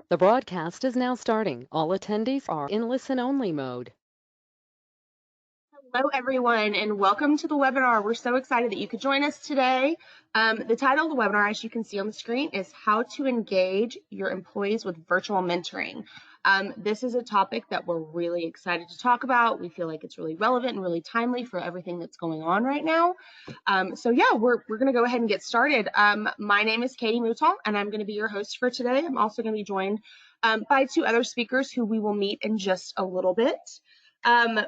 The broadcast is now starting. All attendees are in listen-only mode. Hello, everyone, and welcome to the webinar. We're so excited that you could join us today. The title of the webinar, as you can see on the screen, is How to Engage Your Employees with Virtual Mentoring. This is a topic that we're really excited to talk about. We feel like it's really relevant and really timely for everything that's going on right now. We're going to go ahead and get started. My name is Katie Mouton, and I'm going to be your host for today. I'm also going to be joined by two other speakers who we will meet in just a little bit.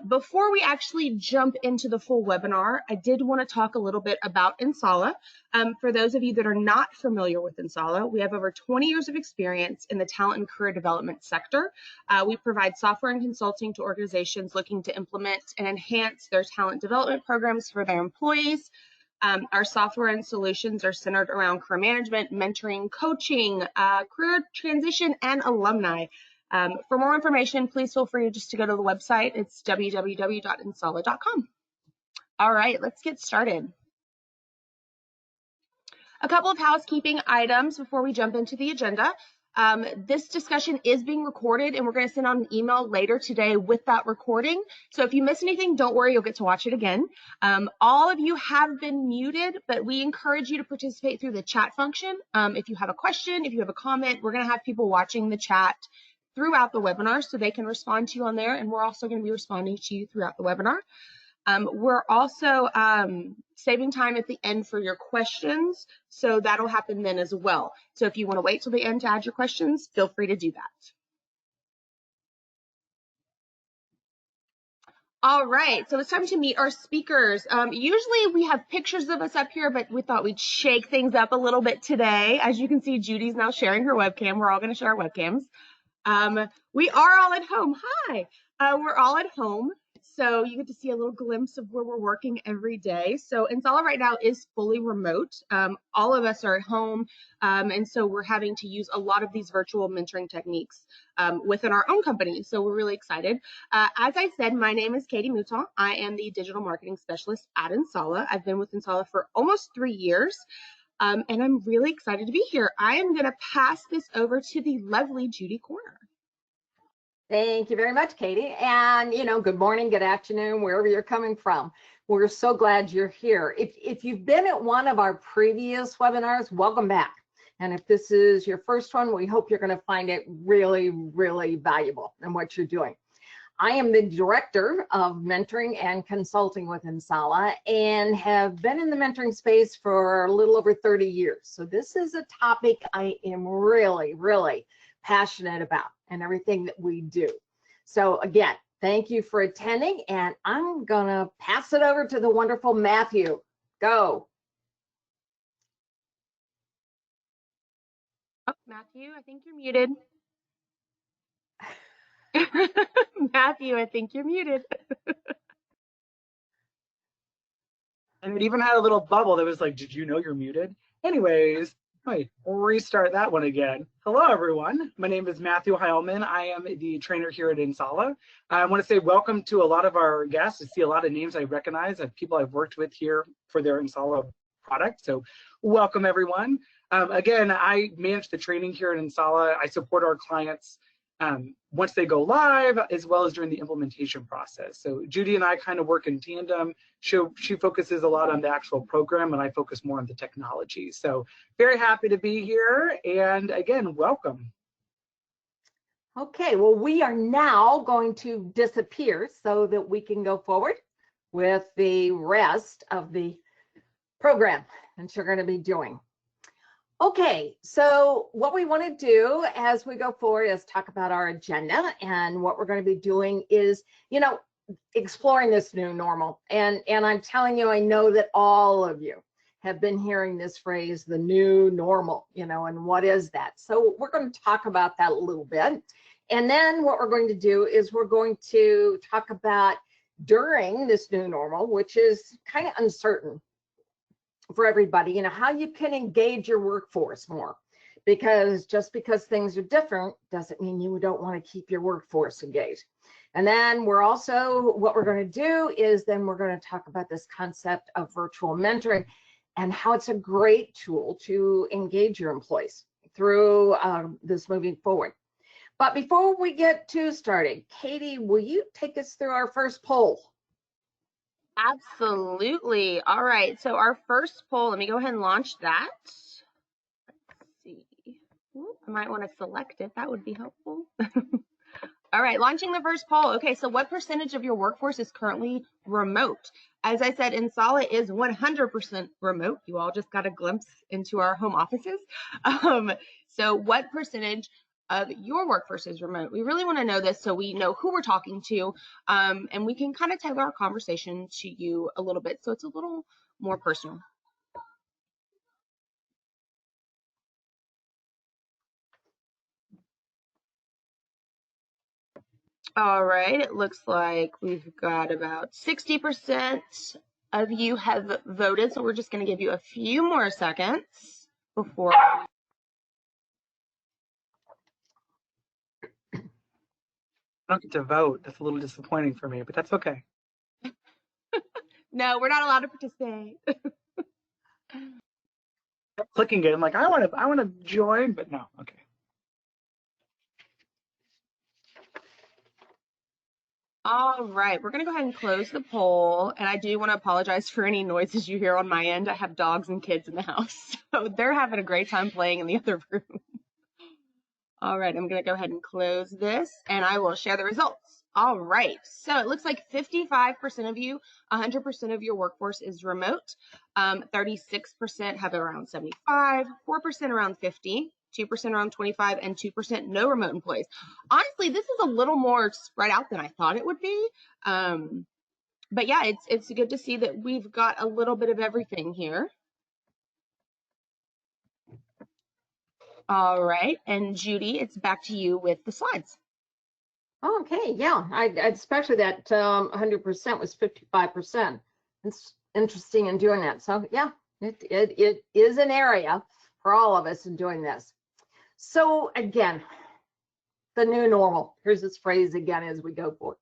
Before we actually jump into the full webinar, I did want to talk a little bit about Insala. For those of you that are not familiar with Insala, we have over 20 years of experience in the talent and career development sector. We provide software and consulting to organizations looking to implement and enhance their talent development programs for their employees. Our software and solutions are centered around career management, mentoring, coaching, career transition, and alumni. For more information, please feel free just to go to the website. It's www.insala.com. All right, let's get started. A couple of housekeeping items before we jump into the agenda. This discussion is being recorded, and we're going to send out an email later today with that recording. So if you miss anything, don't worry, you'll get to watch it again. All of you have been muted, but we encourage you to participate through the chat function. If you have a question, if you have a comment, we're going to have people watching the chat throughout the webinar so they can respond to you on there, and we're also going to be responding to you throughout the webinar. We're also saving time at the end for your questions, so that'll happen then as well. So if you want to wait till the end to add your questions, feel free to do that. All right, so it's time to meet our speakers. Usually we have pictures of us up here, but we thought we'd shake things up a little bit today. As you can see, Judy's now sharing her webcam. We're all going to share our webcams. We are all at home. Hi, we're all at home. So you get to see a little glimpse of where we're working every day. So Insala right now is fully remote. All of us are at home. And so we're having to use a lot of these virtual mentoring techniques within our own company. So we're really excited. As I said, my name is Katie Mouton. I am the digital marketing specialist at Insala. I've been with Insala for almost 3 years. And I'm really excited to be here. I am going to pass this over to the lovely Judy Corner. Thank you very much, Katie. And, good morning, good afternoon, wherever you're coming from. We're so glad you're here. If you've been at one of our previous webinars, welcome back. And if this is your first one, we hope you're going to find it really, really valuable in what you're doing. I am the Director of Mentoring and Consulting with Insala and have been in the mentoring space for a little over 30 years. So this is a topic I am really, really passionate about and everything that we do. So again, thank you for attending, and I'm going to pass it over to the wonderful Matthew. Go. Oh, Matthew, I think you're muted. Matthew, I think you're muted. And it even had a little bubble that was like, did you know you're muted? Anyways, wait, we'll restart that one again. Hello, everyone. My name is Matthew Heilman. I am the trainer here at Insala. I want to say welcome to a lot of our guests. I see a lot of names I recognize of people I've worked with here for their Insala product. So welcome, everyone. Again, I manage the training here at Insala. I support our clients once they go live, as well as during the implementation process. So Judy and I kind of work in tandem. She focuses a lot on the actual program, and I focus more on the technology. So very happy to be here, and again, welcome. Okay, well, we are now going to disappear so that we can go forward with the rest of the program that you're going to be doing. Okay, so what we want to do as we go forward is talk about our agenda, and what we're going to be doing is, exploring this new normal. And I'm telling you, I know that all of you have been hearing this phrase, the new normal, and what is that? So we're going to talk about that a little bit. And then what we're going to do is we're going to talk about during this new normal, which is kind of uncertain for everybody, how you can engage your workforce more, because just because things are different doesn't mean you don't want to keep your workforce engaged. And then what we're going to do is then we're going to talk about this concept of virtual mentoring and how it's a great tool to engage your employees through this moving forward. But before we get too started, Katie, will you take us through our first poll? Absolutely. All right. So our first poll, let me go ahead and launch that. Let's see. Ooh, I might want to select it. That would be helpful. All right, launching the first poll. Okay, so what percentage of your workforce is currently remote? As I said, Insala is 100% remote. You all just got a glimpse into our home offices. So what percentage of your workforce is remote? We really want to know this so we know who we're talking to, and we can kind of tailor our conversation to you a little bit so it's a little more personal. All right, it looks like we've got about 60% of you have voted, so we're just going to give you a few more seconds before. I don't get to vote. That's a little disappointing for me, but that's okay. No, we're not allowed to participate. I'm clicking it. I'm like, I want to join, but no. Okay. All right, we're going to go ahead and close the poll, and I do want to apologize for any noises you hear on my end. I have dogs and kids in the house, so they're having a great time playing in the other room. All right, I'm going to go ahead and close this, and I will share the results. All right, so it looks like 55% of you, 100% of your workforce is remote. 36% have around 75, 4% around 50, 2% around 25, and 2% no remote employees. Honestly, this is a little more spread out than I thought it would be. But yeah, it's good to see that we've got a little bit of everything here. All right, and Judy, it's back to you with the slides. Okay, yeah, I especially that 100% was 55%. It's interesting in doing that. So yeah, it is an area for all of us in doing this. So again, the new normal. Here's this phrase again as we go forward.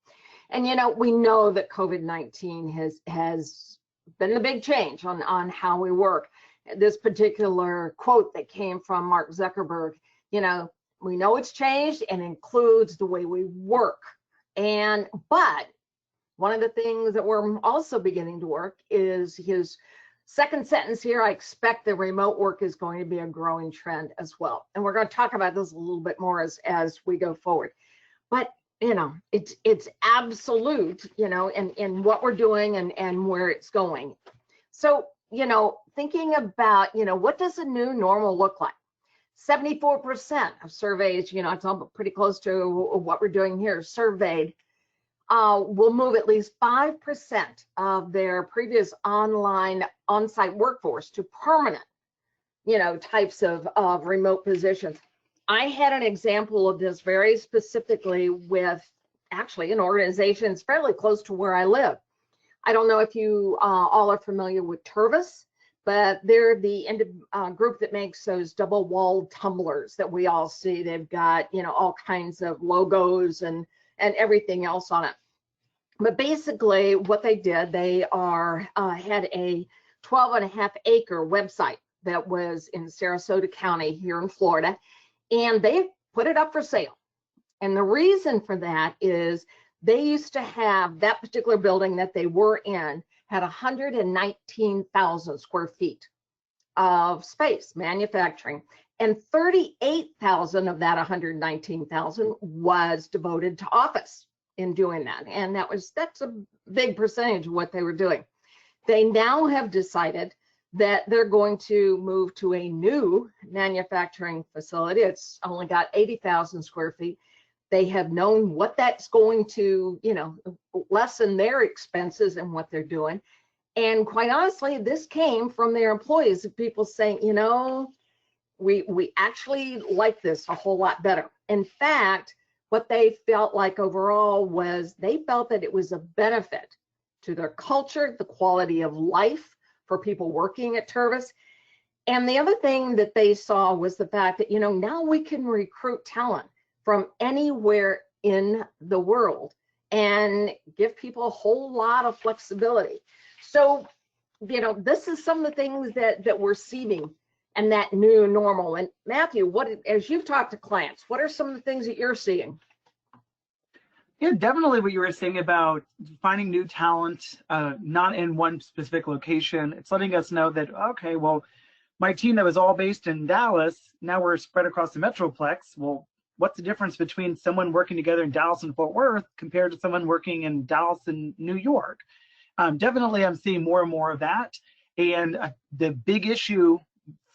And you know, we know that COVID-19 has been the big change on how we work. This particular quote that came from Mark Zuckerberg, you know, we know it's changed and includes the way we work. But one of the things that we're also beginning to work is his second sentence here. I expect the remote work is going to be a growing trend as well. And we're going to talk about this a little bit more as we go forward. But you know, it's absolute, you know, in what we're doing and where it's going. So, you know, thinking about, you know, what does a new normal look like? 74% of surveys, you know, it's all pretty close to what we're doing here, surveyed, will move at least 5% of their previous on-site workforce to permanent, you know, types of remote positions. I had an example of this very specifically with actually an organization that's fairly close to where I live. I don't know if you all are familiar with Tervis, but they're the group that makes those double-walled tumblers that we all see. They've got, you know, all kinds of logos and everything else on it. But basically what they did, they had a 12.5-acre website that was in Sarasota County here in Florida, and they put it up for sale. And the reason for that is they used to have that particular building that they were in had 119,000 square feet of space, manufacturing, and 38,000 of that 119,000 was devoted to office in doing that. And that's a big percentage of what they were doing. They now have decided that they're going to move to a new manufacturing facility. It's only got 80,000 square feet. They have known what that's going to, you know, lessen their expenses and what they're doing. And quite honestly, this came from their employees, people saying, you know, we actually like this a whole lot better. In fact, what they felt like overall was they felt that it was a benefit to their culture, the quality of life for people working at Tervis. And the other thing that they saw was the fact that, you know, now we can recruit talent from anywhere in the world and give people a whole lot of flexibility. So, you know, this is some of the things that we're seeing and that new normal. And Matthew, as you've talked to clients, what are some of the things that you're seeing? Yeah, definitely what you were saying about finding new talent, not in one specific location. It's letting us know that, okay, well, my team that was all based in Dallas, now we're spread across the Metroplex. Well, what's the difference between someone working together in Dallas and Fort Worth compared to someone working in Dallas and New York? Definitely, I'm seeing more and more of that. And the big issue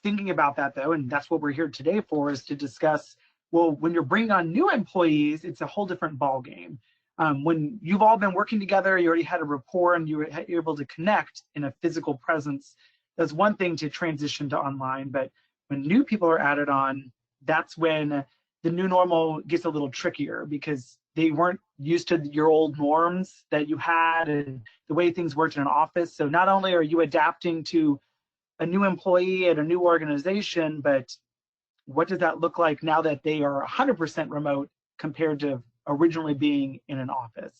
thinking about that, though, and that's what we're here today for, is to discuss, well, when you're bringing on new employees, it's a whole different ball game. When you've all been working together, you already had a rapport and you were able to connect in a physical presence. That's one thing to transition to online, but when new people are added on, that's when the new normal gets a little trickier, because they weren't used to your old norms that you had and the way things worked in an office. So not only are you adapting to a new employee at a new organization, but what does that look like now that they are 100% remote compared to originally being in an office?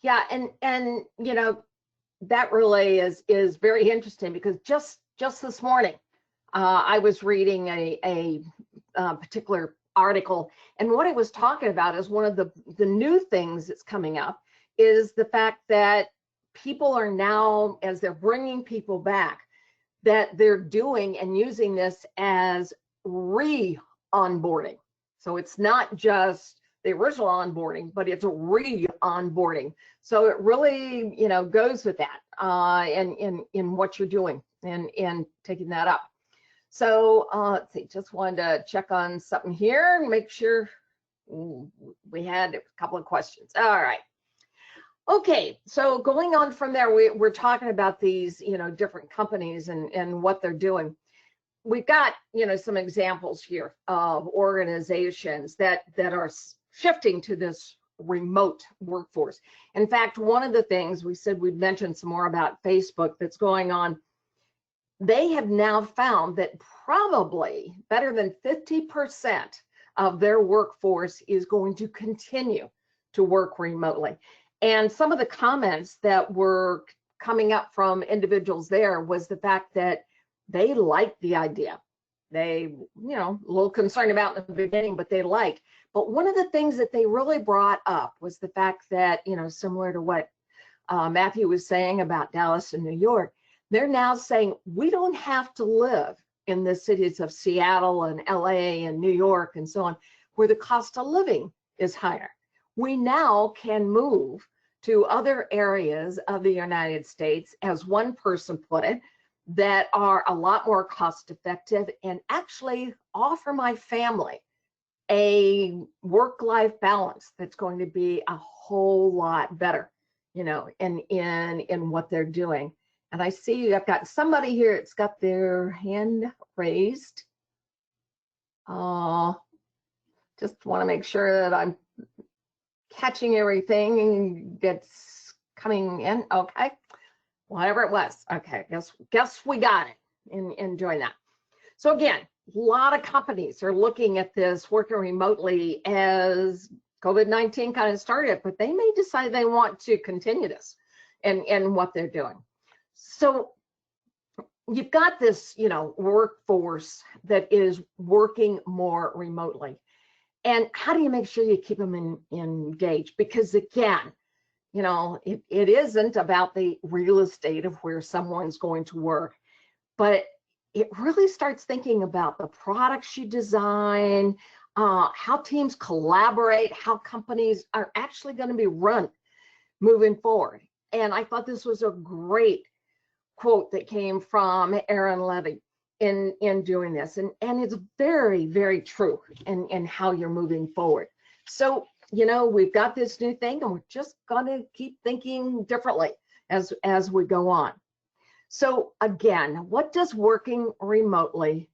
Yeah, and you know, that really is very interesting, because just this morning I was reading a particular article, and what it was talking about is one of the new things that's coming up is the fact that people are now, as they're bringing people back, that they're doing and using this as re-onboarding. So it's not just the original onboarding, but it's a re-onboarding. So it really, you know, goes with that in what you're doing and taking that up. So let's see, just wanted to check on something here and make sure we had a couple of questions. All right. Okay, so going on from there, we're talking about these, you know, different companies and what they're doing. We've got, you know, some examples here of organizations that are shifting to this remote workforce. In fact, one of the things we said, we'd mentioned some more about Facebook that's going on. They have now found that probably better than 50% of their workforce is going to continue to work remotely. And some of the comments that were coming up from individuals there was the fact that they liked the idea. They, you know, a little concerned about in the beginning, but they liked. But one of the things that they really brought up was the fact that, you know, similar to what Matthew was saying about Dallas and New York, they're now saying we don't have to live in the cities of Seattle and LA and New York and so on, where the cost of living is higher. We now can move to other areas of the United States, as one person put it, that are a lot more cost effective and actually offer my family a work-life balance that's going to be a whole lot better, you know, in what they're doing. And I see I've got somebody here that's got their hand raised. Just want to make sure that I'm catching everything that's coming in. Okay, whatever it was. Okay, guess we got it in doing that. So again, a lot of companies are looking at this working remotely as COVID-19 kind of started, but they may decide they want to continue this and what they're doing. So you've got this, you know, workforce that is working more remotely. And how do you make sure you keep them engaged? Because again, you know, it isn't about the real estate of where someone's going to work, but it really starts thinking about the products you design, how teams collaborate, how companies are actually going to be run moving forward. And I thought this was a great quote that came from Aaron Levy in doing this, and it's very, very true in how you're moving forward. So, you know, we've got this new thing, and we're just going to keep thinking differently as we go on. So again, what does working remotely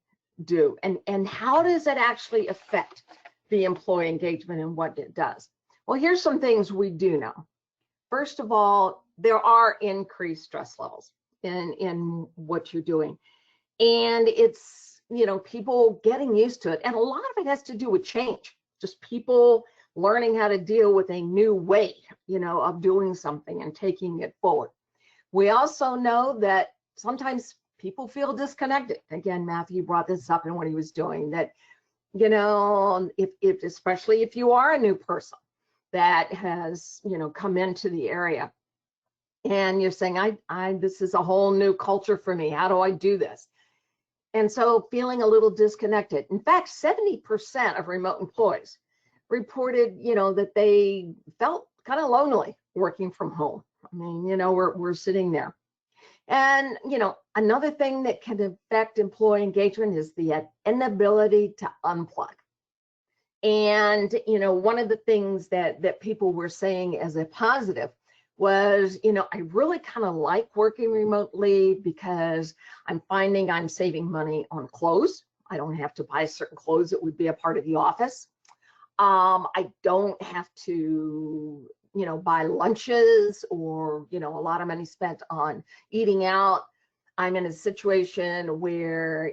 do, and how does it actually affect the employee engagement and what it does? Well, here's some things we do know. First of all, there are increased stress levels in what you're doing. And it's, you know, people getting used to it. And a lot of it has to do with change, just people learning how to deal with a new way, you know, of doing something and taking it forward. We also know that sometimes people feel disconnected. Again, Matthew brought this up in what he was doing, that, you know, if especially if you are a new person that has, you know, come into the area and you're saying, this is a whole new culture for me. How do I do this? And so feeling a little disconnected. In fact, 70% of remote employees reported, you know, that they felt kind of lonely working from home. I mean, you know, we're sitting there. And, you know, another thing that can affect employee engagement is the inability to unplug. And, you know, one of the things that people were saying as a positive was, you know, I really kind of like working remotely because I'm finding I'm saving money on clothes. I don't have to buy certain clothes that would be a part of the office. I don't have to, you know, buy lunches or, you know, a lot of money spent on eating out. I'm in a situation where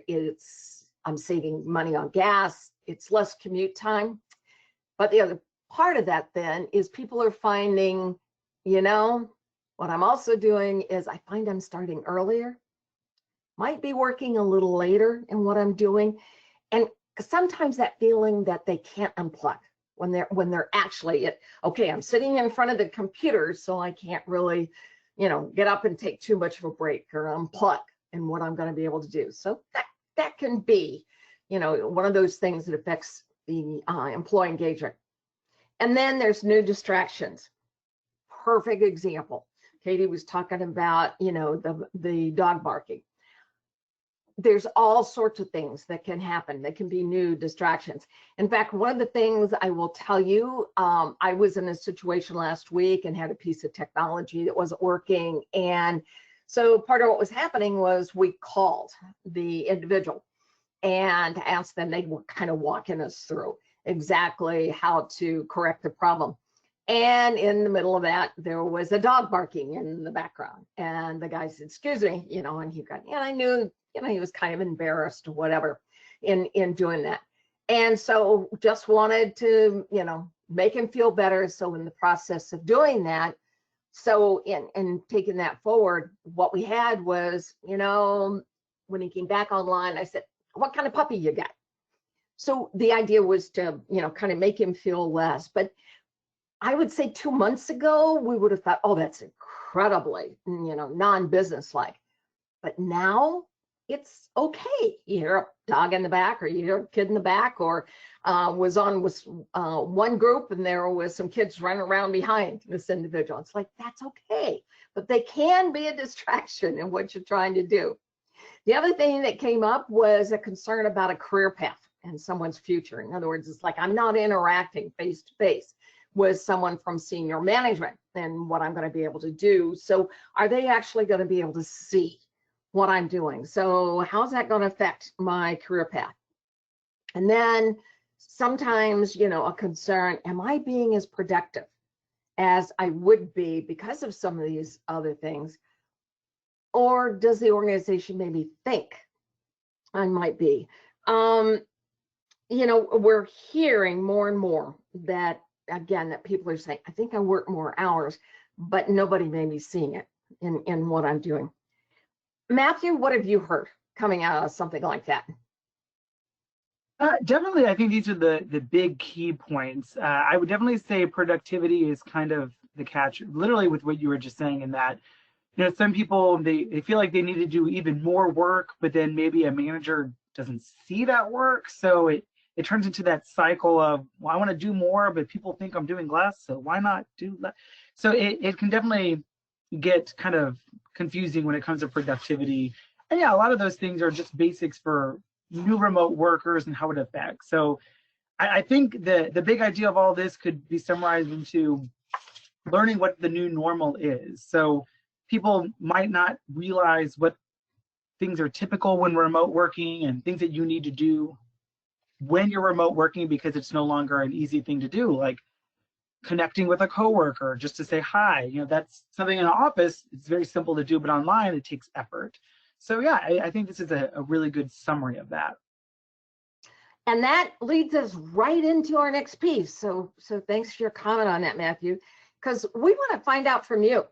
I'm saving money on gas. It's less commute time. But the other part of that then is people are finding, you know, what I'm also doing is I find I'm starting earlier, might be working a little later in what I'm doing. And sometimes that feeling that they can't unplug when they're actually okay, I'm sitting in front of the computer, so I can't really, you know, get up and take too much of a break or unplug in what I'm going to be able to do. So that can be, you know, one of those things that affects the employee engagement. And then there's new distractions. Perfect example. Katie was talking about, you know, the dog barking. There's all sorts of things that can happen that can be new distractions. In fact, one of the things I will tell you, I was in a situation last week and had a piece of technology that wasn't working. And so part of what was happening was we called the individual and asked them, they were kind of walking us through exactly how to correct the problem. And in the middle of that, there was a dog barking in the background. And the guy said, excuse me, you know, and I knew, you know, he was kind of embarrassed or whatever in doing that. And so just wanted to, you know, make him feel better. So in the process of doing that, so in taking that forward, what we had was, you know, when he came back online, I said, what kind of puppy you got? So the idea was to, you know, kind of make him feel less. But I would say 2 months ago, we would have thought, oh, that's incredibly, you know, non-business-like. But now it's okay. You hear a dog in the back, or you hear a kid in the back, or was one group and there was some kids running around behind this individual. It's like, that's okay. But they can be a distraction in what you're trying to do. The other thing that came up was a concern about a career path and someone's future. In other words, it's like, I'm not interacting face to face with someone from senior management and what I'm going to be able to do. So are they actually going to be able to see what I'm doing? So how's that going to affect my career path? And then sometimes, you know, a concern, am I being as productive as I would be because of some of these other things? Or does the organization maybe think I might be? You know, we're hearing more and more that, again, that people are saying, I think I work more hours, but nobody may be seeing it in what I'm doing. Matthew, what have you heard coming out of something like that? Definitely, I think these are the big key points. I would definitely say productivity is kind of the catch, literally with what you were just saying, in that, you know, some people, they feel like they need to do even more work, but then maybe a manager doesn't see that work. So it turns into that cycle of, well, I want to do more, but people think I'm doing less, so why not do less? So it can definitely get kind of confusing when it comes to productivity. And yeah, a lot of those things are just basics for new remote workers and how it affects. So I think the big idea of all this could be summarized into learning what the new normal is. So people might not realize what things are typical when remote working and things that you need to do when you're remote working, because it's no longer an easy thing to do, like connecting with a coworker just to say hi. You know, that's something in an office, it's very simple to do, but online it takes effort. So yeah, I think this is a really good summary of that. And that leads us right into our next piece. So thanks for your comment on that, Matthew, because we want to find out from you.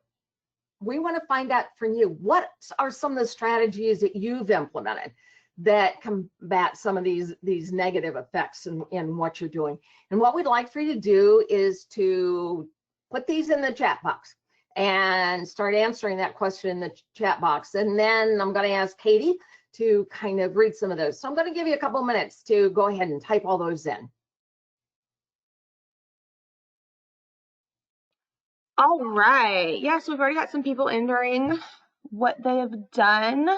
we want to find out from you, what are some of the strategies that you've implemented that combat some of these negative effects in what you're doing? And what we'd like for you to do is to put these in the chat box and start answering that question in the chat box. And then I'm going to ask Katie to kind of read some of those. So I'm going to give you a couple of minutes to go ahead and type all those in. All right. Yeah, so we've already got some people entering what they have done.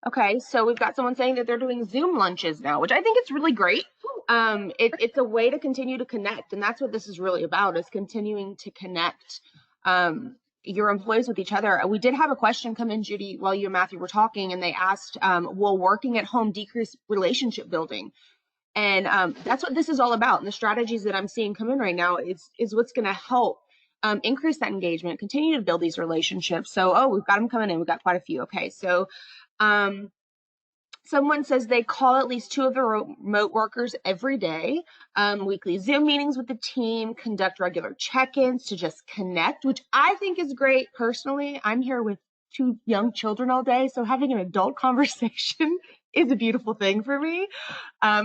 Okay, so we've got someone saying that they're doing Zoom lunches now, which I think it's really great. It's a way to continue to connect, and that's what this is really about, is continuing to connect your employees with each other. We did have a question come in, Judy, while you and Matthew were talking, and they asked, will working at home decrease relationship building? And that's what this is all about. And the strategies that I'm seeing come in right now is what's going to help increase that engagement, continue to build these relationships. So, we've got them coming in. We've got quite a few. Okay, so someone says they call at least 2 of the remote workers every day, weekly Zoom meetings with the team, conduct regular check-ins to just connect, which I think is great. Personally, I'm here with 2 young children all day, so having an adult conversation is a beautiful thing for me.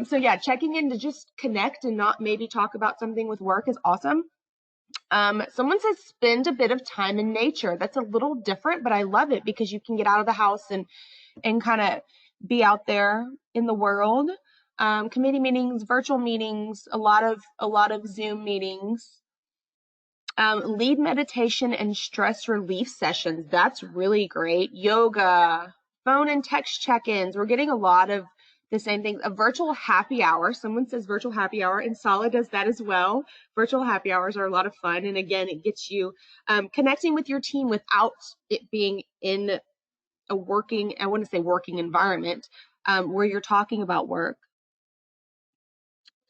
So yeah, checking in to just connect and not maybe talk about something with work is awesome. Someone says spend a bit of time in nature. That's a little different, but I love it because you can get out of the house and kind of be out there in the world. Committee meetings, virtual meetings, a lot of Zoom meetings. Lead meditation and stress relief sessions. That's really great. Yoga, phone and text check-ins. We're getting a lot of the same things. A virtual happy hour. Someone says virtual happy hour, and Sala does that as well. Virtual happy hours are a lot of fun. And again, it gets you connecting with your team without it being in a working, I want to say working environment, where you're talking about work.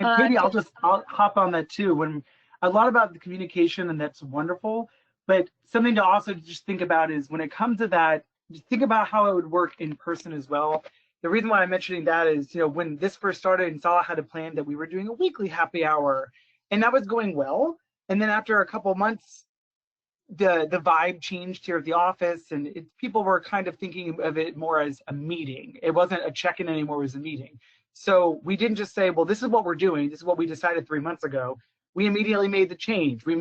And Katie, I'll hop on that too. When a lot about the communication, and that's wonderful, but something to also just think about is when it comes to that, just think about how it would work in person as well. The reason why I'm mentioning that is, when this first started and Salah had a plan that we were doing a weekly happy hour, and that was going well. And then after a couple of months, the vibe changed here at the office, and people were kind of thinking of it more as a meeting. It wasn't a check-in anymore, it was a meeting. So we didn't just say, well, this is what we're doing. This is what we decided 3 months ago. We immediately made the change. We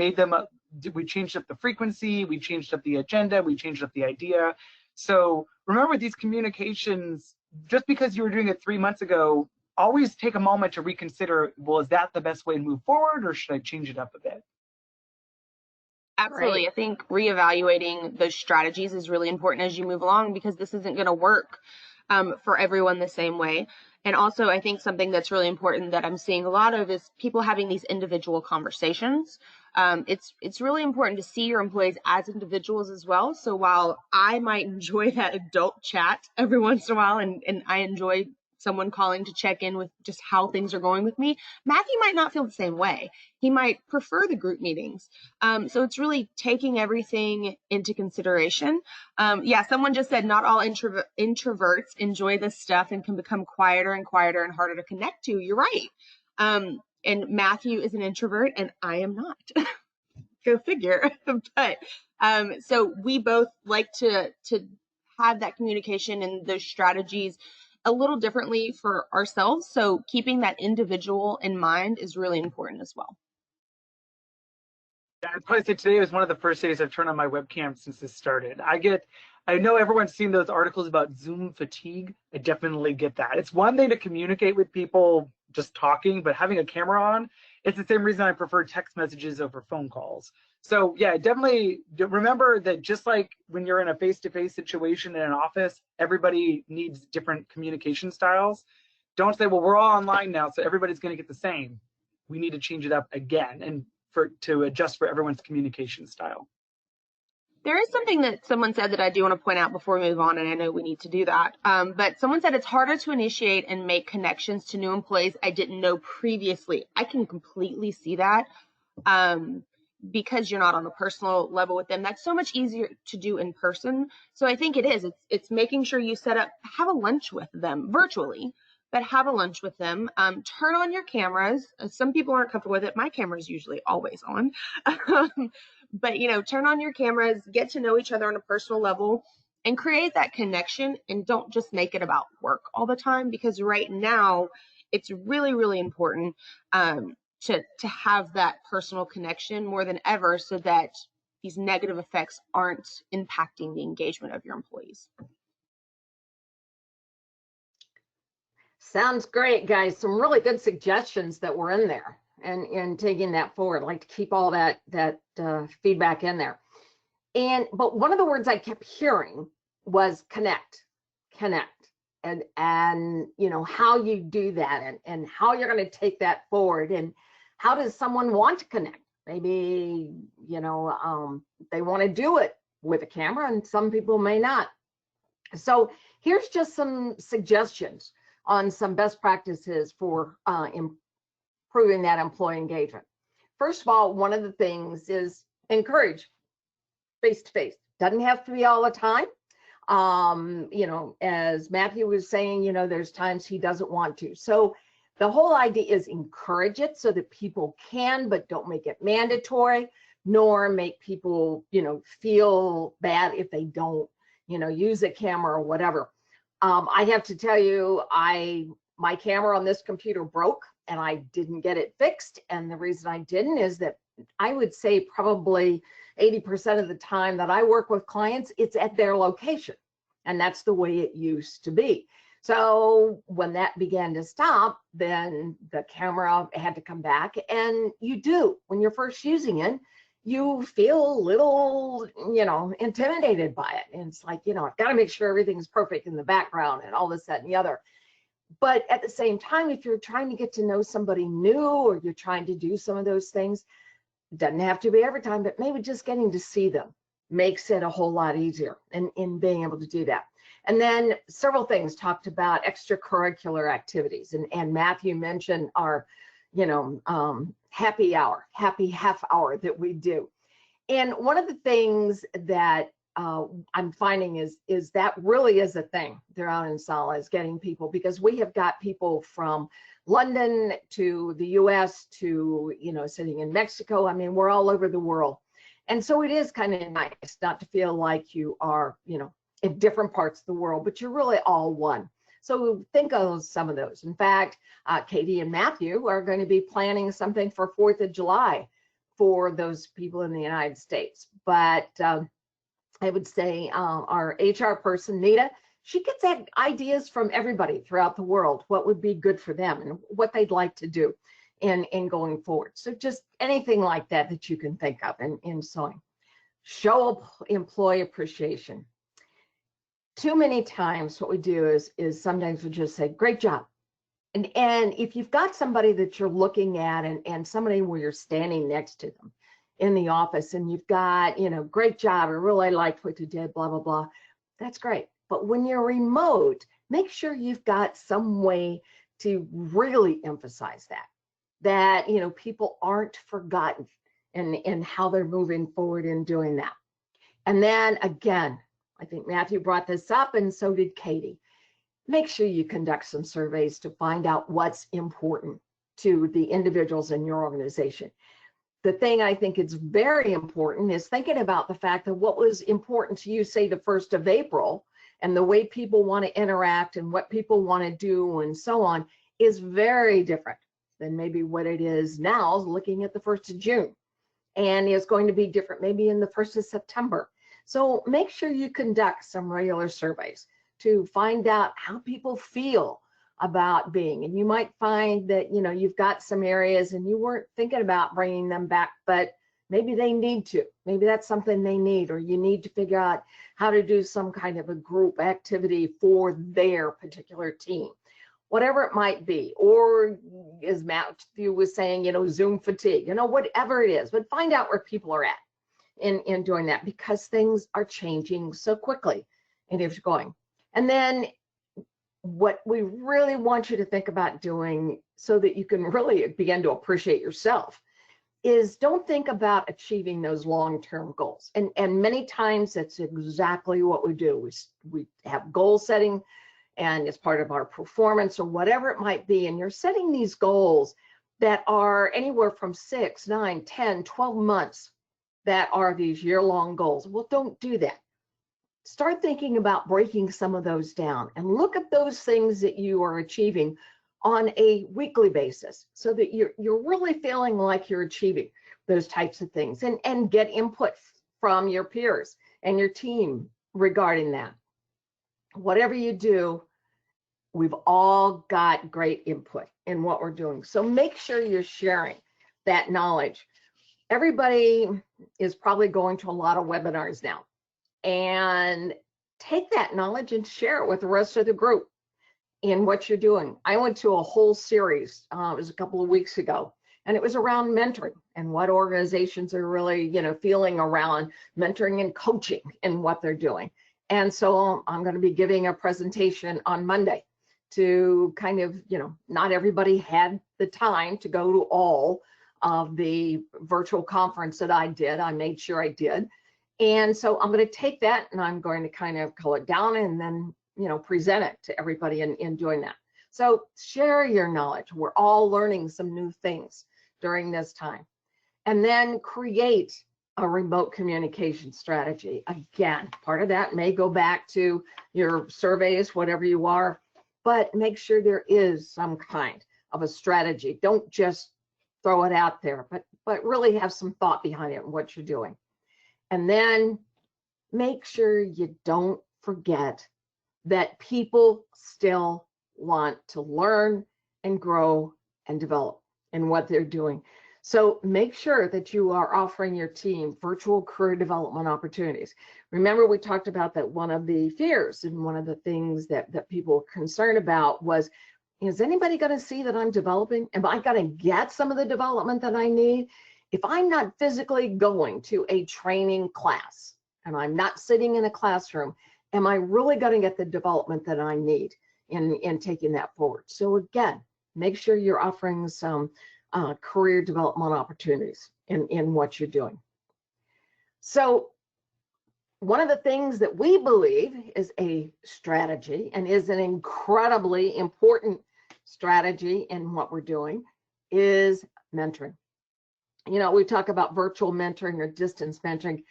changed up the frequency. We changed up the agenda. We changed up the idea. So remember, these communications, just because you were doing it 3 months ago, always take a moment to reconsider, well, is that the best way to move forward, or should I change it up a bit? Absolutely. I think reevaluating those strategies is really important as you move along, because this isn't going to work for everyone the same way. And also, I think something that's really important that I'm seeing a lot of is people having these individual conversations. It's really important to see your employees as individuals as well. So while I might enjoy that adult chat every once in a while, and I enjoy someone calling to check in with just how things are going with me, Matthew might not feel the same way. He might prefer the group meetings. So it's really taking everything into consideration. Yeah, someone just said not all introverts enjoy this stuff and can become quieter and quieter and harder to connect to. You're right. And Matthew is an introvert and I am not. Go figure. But so we both like to have that communication and those strategies a little differently for ourselves. So keeping that individual in mind is really important as well. Yeah, I'd probably say today was one of the first days I've turned on my webcam since this started. I know everyone's seen those articles about Zoom fatigue. I definitely get that. It's one thing to communicate with people just talking, but having a camera on, it's the same reason I prefer text messages over phone calls. So yeah, definitely remember that just like when you're in a face-to-face situation in an office, everybody needs different communication styles. Don't say, well, we're all online now, so everybody's going to get the same. We need to change it up again and to adjust for everyone's communication style. There is something that someone said that I do want to point out before we move on, and I know we need to do that. But someone said it's harder to initiate and make connections to new employees I didn't know previously. I can completely see that because you're not on a personal level with them. That's so much easier to do in person. So I think it is. It's making sure you have a lunch with them virtually. but have a lunch with them. Turn on your cameras. Some people aren't comfortable with it. My camera is usually always on. But, turn on your cameras, get to know each other on a personal level, and create that connection, and don't just make it about work all the time, because right now it's really, really important to have that personal connection more than ever, so that these negative effects aren't impacting the engagement of your employees. Sounds great, guys. Some really good suggestions that were in there, and taking that forward. I'd like to keep all that feedback in there. But one of the words I kept hearing was connect, and how you do that, and how you're going to take that forward, and how does someone want to connect? Maybe they want to do it with a camera, and some people may not. So here's just some suggestions on some best practices for improving that employee engagement. First of all, one of the things is encourage face-to-face. Doesn't have to be all the time. As Matthew was saying, there's times he doesn't want to. So the whole idea is encourage it so that people can, but don't make it mandatory, nor make people, feel bad if they don't, use a camera or whatever. I have to tell you, my camera on this computer broke and I didn't get it fixed. And the reason I didn't is that I would say probably 80% of the time that I work with clients, it's at their location. And that's the way it used to be. So when that began to stop, then the camera had to come back. And you do, when you're first using it, you feel a little, intimidated by it. And it's like, I've got to make sure everything's perfect in the background and all this, that, and the other. But at the same time, if you're trying to get to know somebody new, or you're trying to do some of those things, it doesn't have to be every time, but maybe just getting to see them makes it a whole lot easier in being able to do that. And then several things talked about extracurricular activities. And Matthew mentioned our, happy half hour that we do. And one of the things that I'm finding is that really is a thing throughout Insala, is getting people, because we have got people from London to the US to, sitting in Mexico. I mean, we're all over the world. And so it is kind of nice not to feel like you are, in different parts of the world, but you're really all one. So think of some of those. In fact, Katie and Matthew are going to be planning something for 4th of July for those people in the United States. But I would say our HR person, Nita, she gets ideas from everybody throughout the world, what would be good for them and what they'd like to do in going forward. So just anything like that you can think of in sewing. Show employee appreciation. Too many times what we do is sometimes we just say, great job. And if you've got somebody that you're looking at and somebody where you're standing next to them in the office, and you've got, great job, I really liked what you did, blah, blah, blah, that's great. But when you're remote, make sure you've got some way to really emphasize that, people aren't forgotten in how they're moving forward in doing that. And then again, I think Matthew brought this up, and so did Katie. Make sure you conduct some surveys to find out what's important to the individuals in your organization. The thing I think is very important is thinking about the fact that what was important to you, say the 1st of April, and the way people want to interact and what people want to do and so on is very different than maybe what it is now looking at the 1st of June. And is going to be different maybe in the 1st of September. So make sure you conduct some regular surveys to find out how people feel about being. And you might find that, you've got some areas and you weren't thinking about bringing them back, but maybe they need to. Maybe that's something they need, or you need to figure out how to do some kind of a group activity for their particular team, whatever it might be. Or as Matthew was saying, Zoom fatigue, whatever it is, but find out where people are at in doing that, because things are changing so quickly and if you're going. And then what we really want you to think about doing so that you can really begin to appreciate yourself is don't think about achieving those long-term goals. And many times that's exactly what we do. We have goal setting and it's part of our performance or whatever it might be, and you're setting these goals that are anywhere from 6, 9, 10, 12 months that are these year-long goals. Well, don't do that. Start thinking about breaking some of those down and look at those things that you are achieving on a weekly basis so that you're really feeling like you're achieving those types of things, and get input from your peers and your team regarding that. Whatever you do, we've all got great input in what we're doing. So make sure you're sharing that knowledge. Everybody is probably going to a lot of webinars now, and take that knowledge and share it with the rest of the group in what you're doing. I went to a whole series, it was a couple of weeks ago, and it was around mentoring and what organizations are really, feeling around mentoring and coaching and what they're doing. And so I'm going to be giving a presentation on Monday to kind of, not everybody had the time to go to all of the virtual conference that I did. I made sure I did. And so I'm going to take that and I'm going to kind of cull it down and then, present it to everybody in doing that. So share your knowledge. We're all learning some new things during this time. And then create a remote communication strategy. Again, part of that may go back to your surveys, whatever you are, but make sure there is some kind of a strategy. Don't just throw it out there, but really have some thought behind it and what you're doing. And then make sure you don't forget that people still want to learn and grow and develop in what they're doing. So make sure that you are offering your team virtual career development opportunities. Remember, we talked about that one of the fears and one of the things that people were concerned about was, is anybody going to see that I'm developing? Am I going to get some of the development that I need? If I'm not physically going to a training class and I'm not sitting in a classroom, am I really going to get the development that I need in taking that forward? So again, make sure you're offering some career development opportunities in what you're doing. So one of the things that we believe is a strategy and is an incredibly important strategy in what we're doing is mentoring. We talk about virtual mentoring or distance mentoring,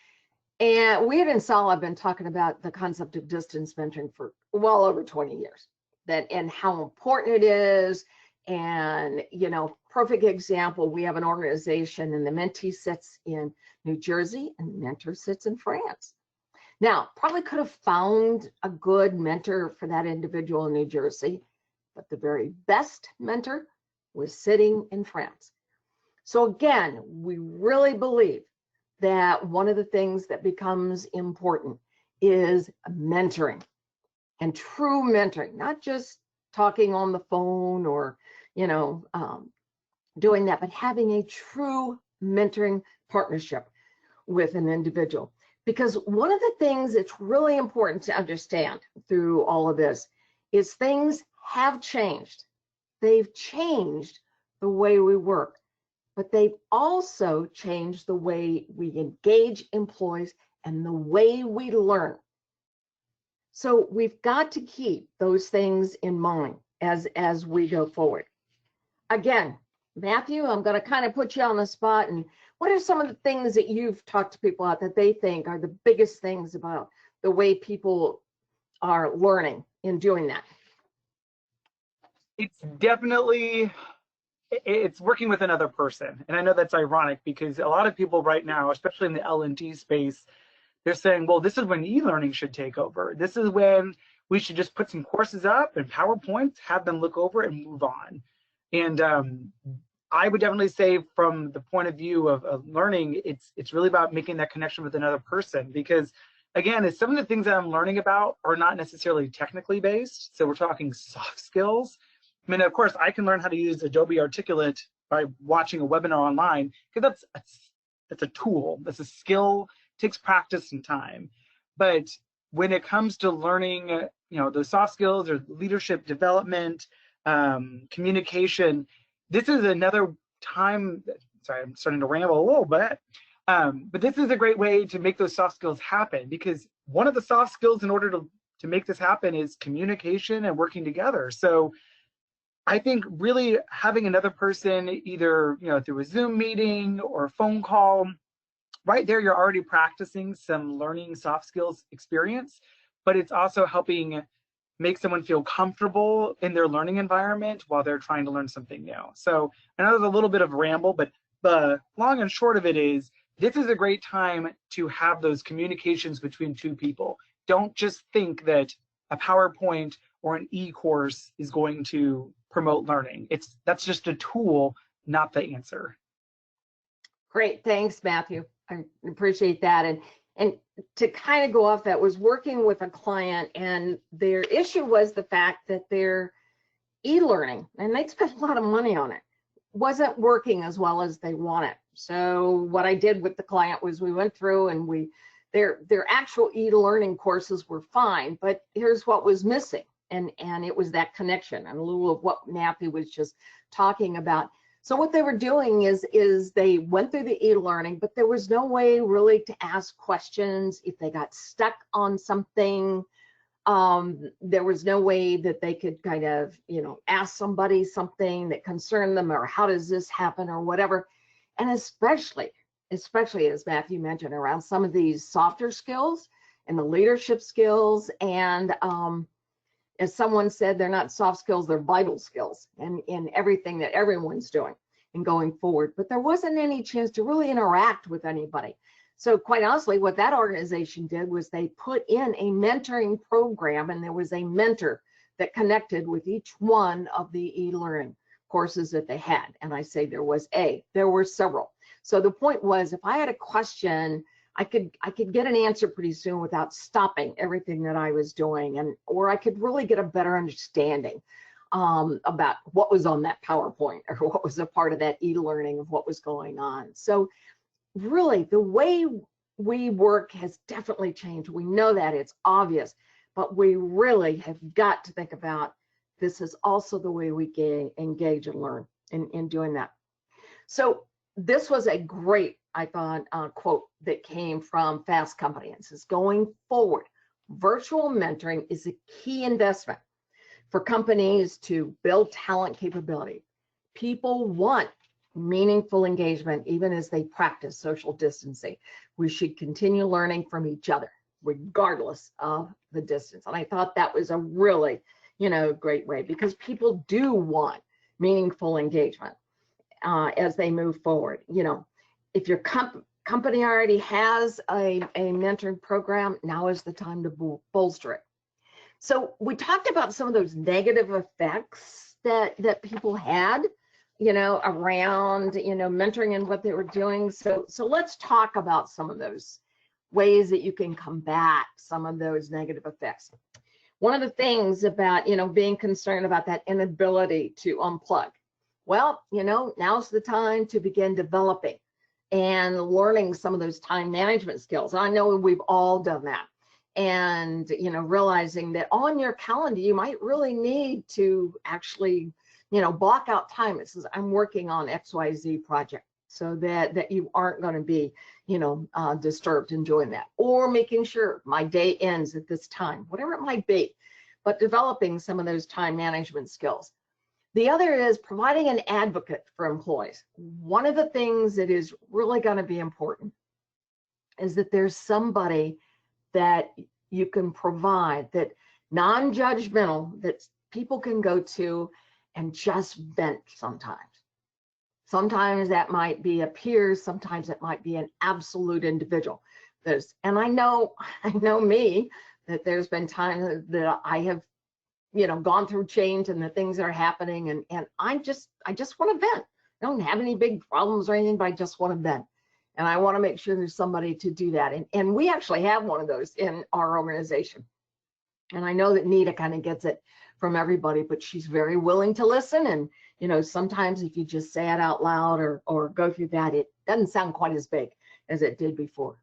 and we at Insala have been talking about the concept of distance mentoring for well over 20 years, and how important it is. And, perfect example, we have an organization and the mentee sits in New Jersey and the mentor sits in France. Now, probably could have found a good mentor for that individual in New Jersey, but the very best mentor was sitting in France. So again, we really believe that one of the things that becomes important is mentoring, and true mentoring, not just talking on the phone or, doing that, but having a true mentoring partnership with an individual. Because one of the things that's really important to understand through all of this is things have changed. They've changed the way we work, but they've also changed the way we engage employees and the way we learn. So we've got to keep those things in mind as we go forward. Again, Matthew, I'm going to kind of put you on the spot. And what are some of the things that you've talked to people about that they think are the biggest things about the way people are learning in doing that? It's definitely, it's working with another person. And I know that's ironic because a lot of people right now, especially in the L&D space, they're saying, well, this is when e-learning should take over. This is when we should just put some courses up and PowerPoints, have them look over and move on. And I would definitely say from the point of view of learning, it's really about making that connection with another person, because again, it's some of the things that I'm learning about are not necessarily technically based. So we're talking soft skills. I mean, of course, I can learn how to use Adobe Articulate by watching a webinar online, because that's a tool, that's a skill, takes practice and time. But when it comes to learning, those soft skills or leadership development, communication, this is another time. Sorry, I'm starting to ramble a little bit, but this is a great way to make those soft skills happen, because one of the soft skills in order to make this happen is communication and working together. So I think really having another person, either through a Zoom meeting or a phone call, right there you're already practicing some learning soft skills experience, but it's also helping make someone feel comfortable in their learning environment while they're trying to learn something new. So I know there's a little bit of ramble, but the long and short of it is this is a great time to have those communications between two people. Don't just think that a PowerPoint or an e-course is going to promote learning. That's just a tool, not the answer. Great, thanks, Matthew. I appreciate that. And to kind of go off that, was working with a client, and their issue was the fact that their e-learning, and they'd spent a lot of money on it, wasn't working as well as they wanted. So what I did with the client was we went through and their actual e-learning courses were fine, but here's what was missing. And it was that connection, and a little of what Matthew was just talking about. So what they were doing is they went through the e-learning, but there was no way really to ask questions if they got stuck on something. There was no way that they could kind of, ask somebody something that concerned them, or how does this happen, or whatever. And especially as Matthew mentioned, around some of these softer skills and the leadership skills, and as someone said, they're not soft skills, they're vital skills in everything that everyone's doing and going forward. But there wasn't any chance to really interact with anybody. So quite honestly, what that organization did was they put in a mentoring program, and there was a mentor that connected with each one of the e-learning courses that they had. And I say there were several. So the point was, if I had a question, I could get an answer pretty soon without stopping everything that I was doing, or I could really get a better understanding about what was on that PowerPoint, or what was a part of that e-learning of what was going on. So really, the way we work has definitely changed. We know that, it's obvious, but we really have got to think about this is also the way we engage and learn in doing that. So this was a great, I thought, quote that came from Fast Company. It says, going forward, virtual mentoring is a key investment for companies to build talent capability. People want meaningful engagement even as they practice social distancing. We should continue learning from each other, regardless of the distance. And I thought that was a really, great way, because people do want meaningful engagement as they move forward. If your company already has a mentoring program, now is the time to bolster it. So we talked about some of those negative effects that people had, around, mentoring and what they were doing. So let's talk about some of those ways that you can combat some of those negative effects. One of the things about, being concerned about that inability to unplug. Well, now's the time to begin developing and learning some of those time management skills. I know we've all done that. And, realizing that on your calendar, you might really need to actually, block out time. It says, I'm working on XYZ project, so that you aren't going to be, disturbed in doing that, or making sure my day ends at this time, whatever it might be, but developing some of those time management skills. The other is providing an advocate for employees. One of the things that is really going to be important is that there's somebody that you can provide, that non-judgmental, that people can go to and just vent sometimes. Sometimes that might be a peer, sometimes it might be an absolute individual. And I know me, that there's been times that I have, gone through change and the things that are happening, and I just want to vent. I don't have any big problems or anything, but I just want to vent. And I want to make sure there's somebody to do that. And we actually have one of those in our organization. And I know that Nita kind of gets it from everybody, but she's very willing to listen. And, sometimes if you just say it out loud or go through that, it doesn't sound quite as big as it did before.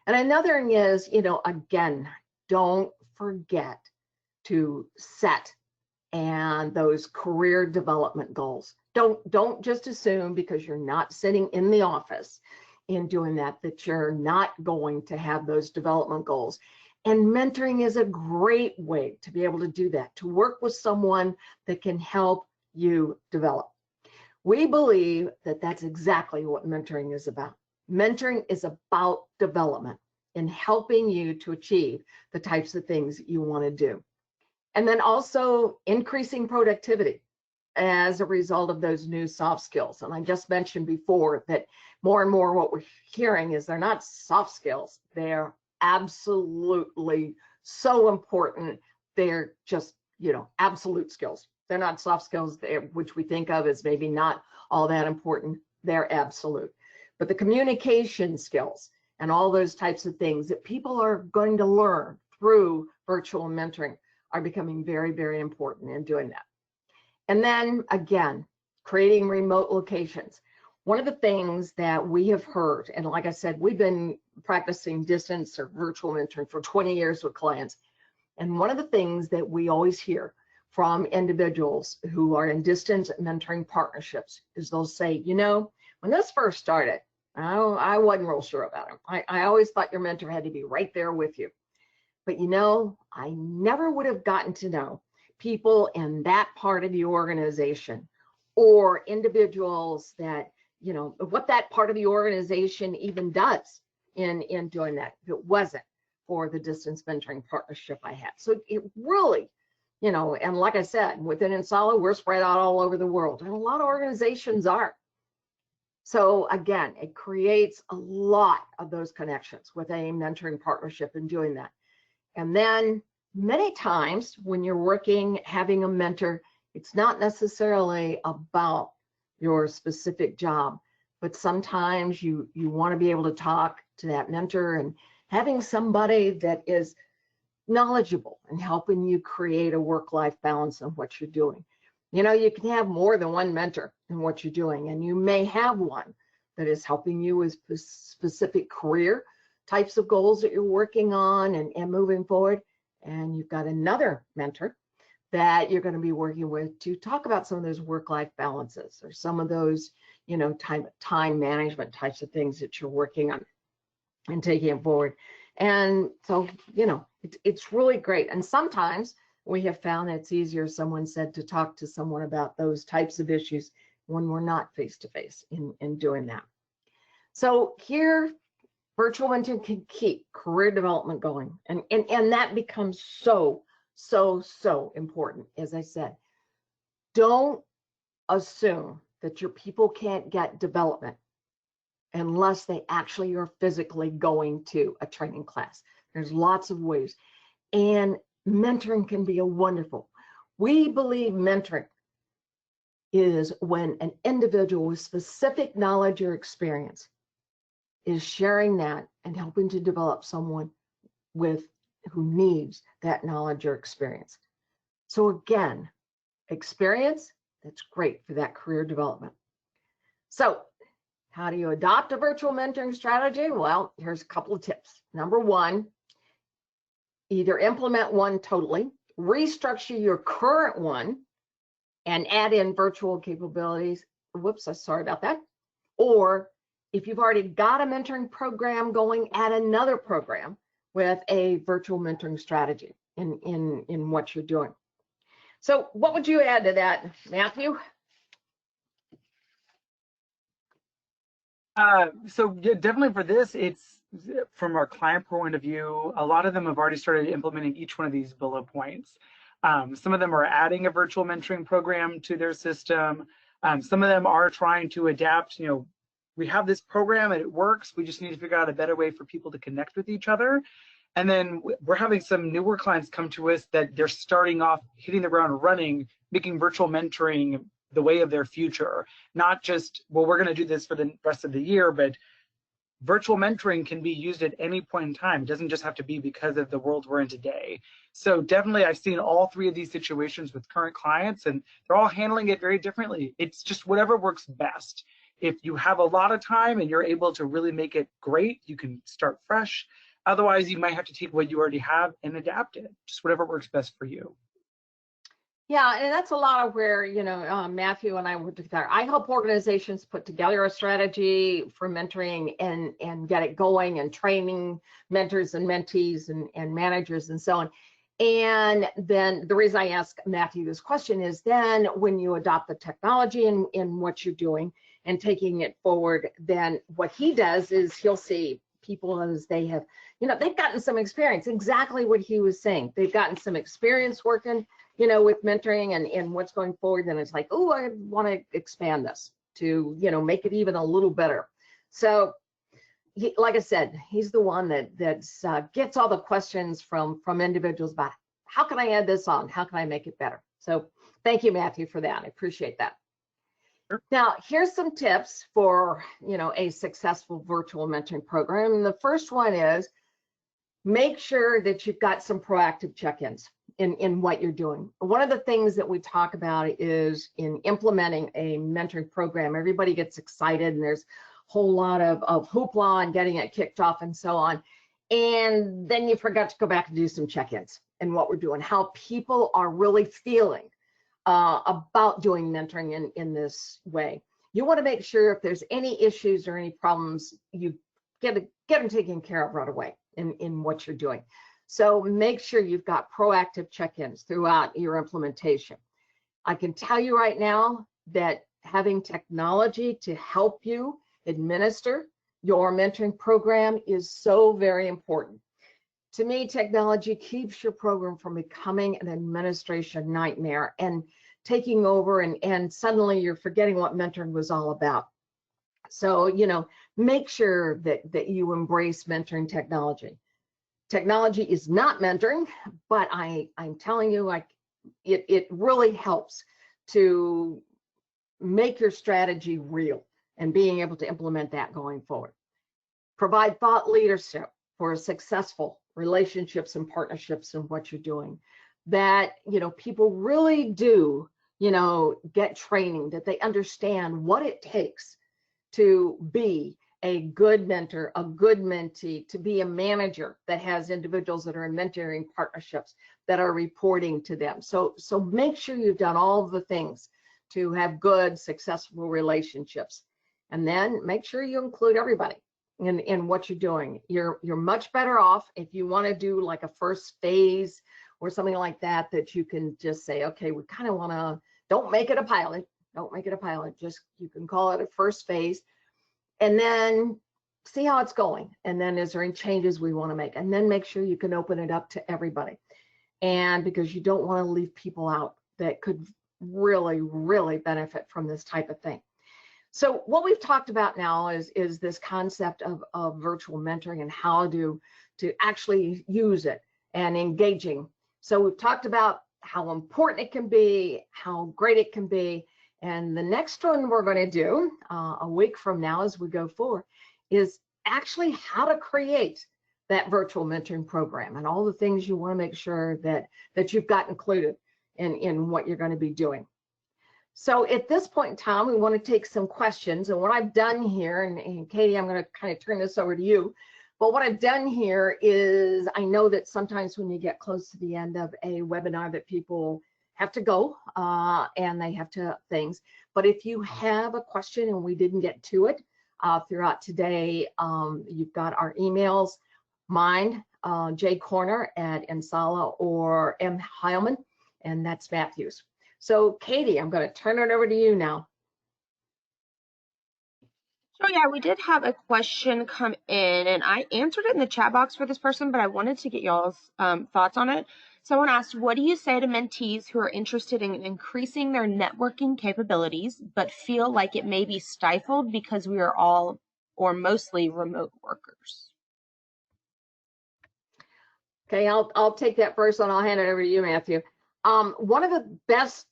And another thing is, again, don't forget to set and those career development goals. Don't just assume because you're not sitting in the office in doing that you're not going to have those development goals. And mentoring is a great way to be able to do that, to work with someone that can help you develop. We believe that that's exactly what mentoring is about. Mentoring is about development and helping you to achieve the types of things you want to do. And then also increasing productivity as a result of those new soft skills. And I just mentioned before that more and more what we're hearing is they're not soft skills. They're absolutely so important. They're just, absolute skills. They're not soft skills, which we think of as maybe not all that important. They're absolute. But the communication skills and all those types of things that people are going to learn through virtual mentoring are becoming very, very important in doing that. And then again, creating remote locations. One of the things that we have heard, and like I said, we've been practicing distance or virtual mentoring for 20 years with clients. And one of the things that we always hear from individuals who are in distance mentoring partnerships is they'll say, when this first started, I wasn't real sure about it. I always thought your mentor had to be right there with you. But I never would have gotten to know people in that part of the organization or individuals that, what that part of the organization even does in doing that if it wasn't for the distance mentoring partnership I had. So it really, and like I said, within Insala, we're spread out all over the world, and a lot of organizations are. So again, it creates a lot of those connections with a mentoring partnership in doing that. And then many times when you're working, having a mentor, it's not necessarily about your specific job, but sometimes you want to be able to talk to that mentor, and having somebody that is knowledgeable and helping you create a work-life balance in what you're doing. You can have more than one mentor in what you're doing, and you may have one that is helping you with specific career types of goals that you're working on and moving forward. And you've got another mentor that you're going to be working with to talk about some of those work-life balances or some of those, time management types of things that you're working on and taking it forward. And so, it's really great. And sometimes we have found that it's easier, someone said, to talk to someone about those types of issues when we're not face-to-face in doing that. So here, virtual mentoring can keep career development going. And that becomes so important. As I said, don't assume that your people can't get development unless they actually are physically going to a training class. There's lots of ways. And mentoring can be a wonderful. We believe mentoring is when an individual with specific knowledge or experience is sharing that and helping to develop someone who needs that knowledge or experience. So again, experience, that's great for that career development. So how do you adopt a virtual mentoring strategy? Well, here's a couple of tips. Number one, either implement one totally, restructure your current one, and add in virtual capabilities. Whoops, I'm sorry about that. Or if you've already got a mentoring program going, add another program with a virtual mentoring strategy in what you're doing. So what would you add to that, Matthew? So yeah, definitely for this, it's from our client point of view, a lot of them have already started implementing each one of these bullet points. Some of them are adding a virtual mentoring program to their system. Some of them are trying to adapt, we have this program and it works. We just need to figure out a better way for people to connect with each other. And then we're having some newer clients come to us that they're starting off hitting the ground running, making virtual mentoring the way of their future. Not just, well, we're going to do this for the rest of the year, but virtual mentoring can be used at any point in time. It doesn't just have to be because of the world we're in today. So definitely I've seen all three of these situations with current clients, and they're all handling it very differently. It's just whatever works best. If you have a lot of time and you're able to really make it great, you can start fresh. Otherwise, you might have to take what you already have and adapt it, just whatever works best for you. Yeah, and that's a lot of where, Matthew and I work together. I help organizations put together a strategy for mentoring and get it going, and training mentors and mentees and managers and so on. And then the reason I ask Matthew this question is, then when you adopt the technology in what you're doing and taking it forward, then what he does is he'll see people as they have, they've gotten some experience, exactly what he was saying. They've gotten some experience working with mentoring and what's going forward. Then it's like, oh, I want to expand this to, make it even a little better. So like I said, he's the one that gets all the questions from individuals about how can I add this on? How can I make it better? So thank you, Matthew, for that. I appreciate that. Sure. Now, here's some tips for, a successful virtual mentoring program. And the first one is make sure that you've got some proactive check-ins in what you're doing. One of the things that we talk about is in implementing a mentoring program, everybody gets excited and there's a whole lot of hoopla and getting it kicked off and so on. And then you forgot to go back and do some check-ins and what we're doing, how people are really feeling about doing mentoring in this way. You want to make sure if there's any issues or any problems, you get them taken care of right away in what you're doing. So make sure you've got proactive check-ins throughout your implementation. I can tell you right now that having technology to help you administer your mentoring program is so very important. To me, technology keeps your program from becoming an administration nightmare and taking over, and suddenly you're forgetting what mentoring was all about. So, make sure that you embrace mentoring technology. Technology is not mentoring, but I'm telling you, it really helps to make your strategy real and being able to implement that going forward. Provide thought leadership for successful relationships and partnerships in what you're doing. That, people really do, get training, that they understand what it takes to be a good mentor, a good mentee, to be a manager that has individuals that are in mentoring partnerships that are reporting to them. So make sure you've done all of the things to have good, successful relationships. And then make sure you include everybody in what you're doing. You're much better off if you want to do like a first phase or something like that, that you can just say, okay, we kind of want to, don't make it a pilot. Don't make it a pilot. Just, you can call it a first phase, and then see how it's going. And then is there any changes we want to make? And then make sure you can open it up to everybody. And because you don't want to leave people out that could really, really benefit from this type of thing. So what we've talked about now is this concept of virtual mentoring and how to actually use it and engaging. So we've talked about how important it can be, how great it can be. And the next one we're going to do a week from now as we go forward is actually how to create that virtual mentoring program and all the things you want to make sure that you've got included in what you're going to be doing. So at this point in time, we want to take some questions. And what I've done here, and Katie, I'm going to kind of turn this over to you, but what I've done here is, I know that sometimes when you get close to the end of a webinar that people have to go and they have to things. But if you have a question and we didn't get to it throughout today, you've got our emails, mine, J Corner at Ensala, or M Heilman, and that's Matthew's. So Katie, I'm going to turn it over to you now. So yeah, we did have a question come in, and I answered it in the chat box for this person, but I wanted to get y'all's thoughts on it. Someone asked, what do you say to mentees who are interested in increasing their networking capabilities, but feel like it may be stifled because we are all or mostly remote workers? Okay, I'll take that first and I'll hand it over to you, Matthew. One of the best,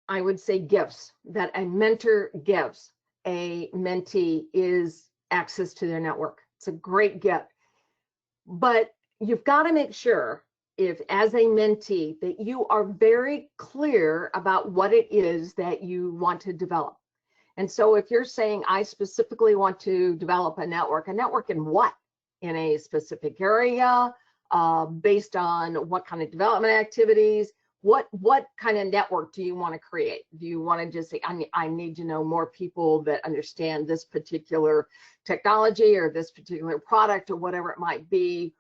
I would say, gifts that a mentor gives a mentee is access to their network. It's a great gift, but you've got to make sure, if as a mentee, that you are very clear about what it is that you want to develop. And so if you're saying, I specifically want to develop a network in what? In a specific area, based on what kind of development activities, what kind of network do you want to create? Do you want to just say, I need to know more people that understand this particular technology or this particular product or whatever it might be?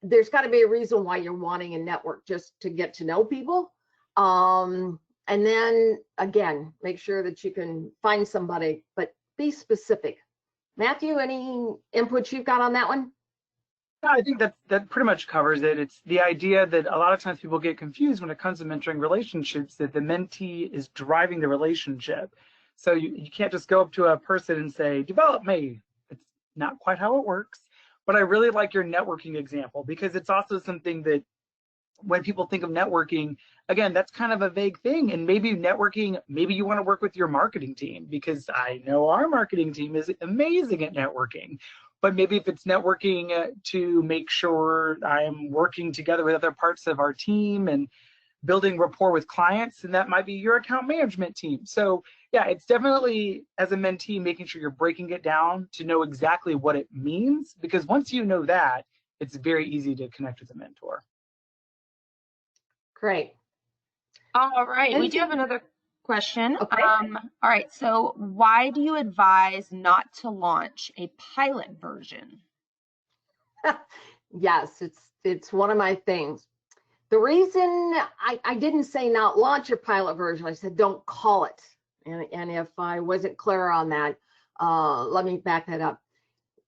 There's got to be a reason why you're wanting a network, just to get to know people. And then again, make sure that you can find somebody, but be specific. Matthew, any input you've got on that one? I think that pretty much covers it. It's the idea that a lot of times people get confused when it comes to mentoring relationships, that the mentee is driving the relationship. So you can't just go up to a person and say, develop me. It's not quite how it works. But I really like your networking example, because it's also something that when people think of networking, again, that's kind of a vague thing. And maybe networking, maybe you want to work with your marketing team, because I know our marketing team is amazing at networking. But maybe if it's networking to make sure I'm working together with other parts of our team and building rapport with clients, and that might be your account management team. So yeah, it's definitely, as a mentee, making sure you're breaking it down to know exactly what it means, because once you know that, it's very easy to connect with a mentor. Great. All right, we do have Anything- another question. Okay. All right, so why do you advise not to launch a pilot version? Yes, it's one of my things. The reason I didn't say not launch a pilot version, I said don't call it. And if I wasn't clear on that, let me back that up.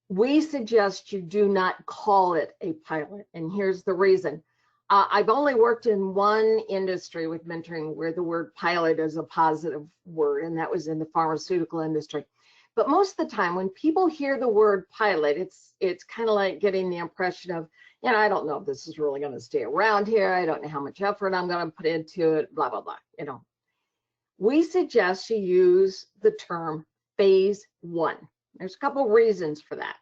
We suggest you do not call it a pilot. And here's the reason. I've only worked in one industry with mentoring where the word pilot is a positive word, and that was in the pharmaceutical industry. But most of the time, when people hear the word pilot, it's kind of like getting the impression of, I don't know if this is really going to stay around here. I don't know how much effort I'm going to put into it, blah, blah, blah. We suggest you use the term phase one. There's a couple reasons for that.